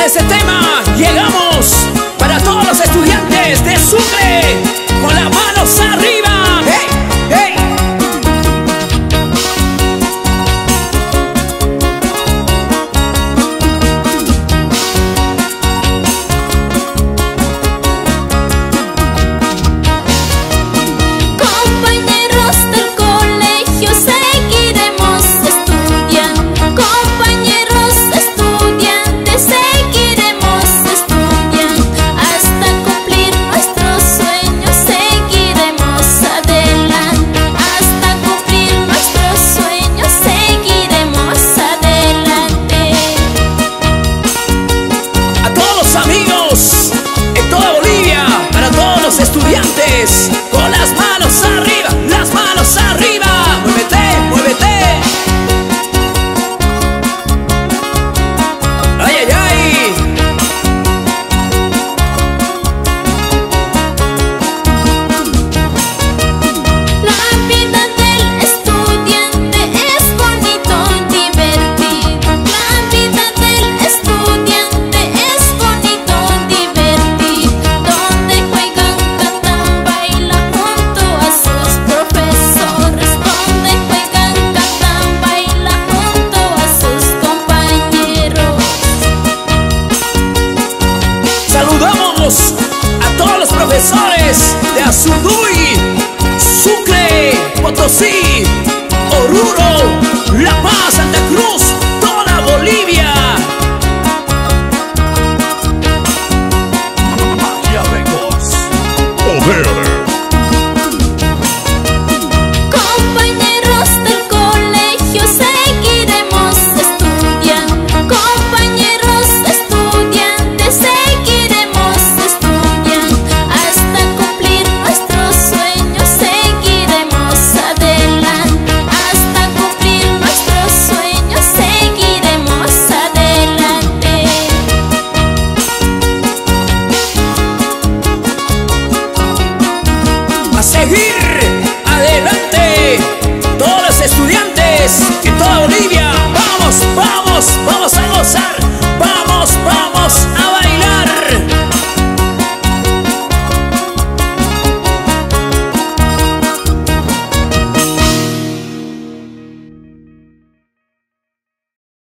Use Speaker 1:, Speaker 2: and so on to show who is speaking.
Speaker 1: este tema llegamos para todos los estudiantes de Sucre con las manos arriba. ¡Hey! ¡Hey!
Speaker 2: Compañeros del colegio, seguiremos estudiando. Compañeros estudiantes, seguiremos estudiando. Hasta cumplir nuestros sueños, seguiremos adelante. Hasta cumplir nuestros sueños, seguiremos adelante.
Speaker 1: A todos los amigos en toda Bolivia, para todos los estudiantes, con las manos arriba, las manos arriba. Muévete, muévete. Ay, ay, ay.
Speaker 2: La vida del estudiante es bonito y divertido. La vida del estudiante es bonito y divertido. Donde juegan, cantan, bailan junto a sus profesores. Donde juegan, cantan, bailan junto a sus compañeros.
Speaker 1: Saludamos a todos los profesores de Azunduy, Sucre, Potosí, Oruro, La Paz, Santa Cruz, toda Bolivia. Magia Records. Poder.
Speaker 2: Compañeros del colegio, seguiremos estudiando. Compañeros estudiantes, seguiremos estudiando. Hasta cumplir nuestros sueños, seguiremos adelante. Hasta cumplir nuestros sueños, seguiremos adelante.
Speaker 1: A seguir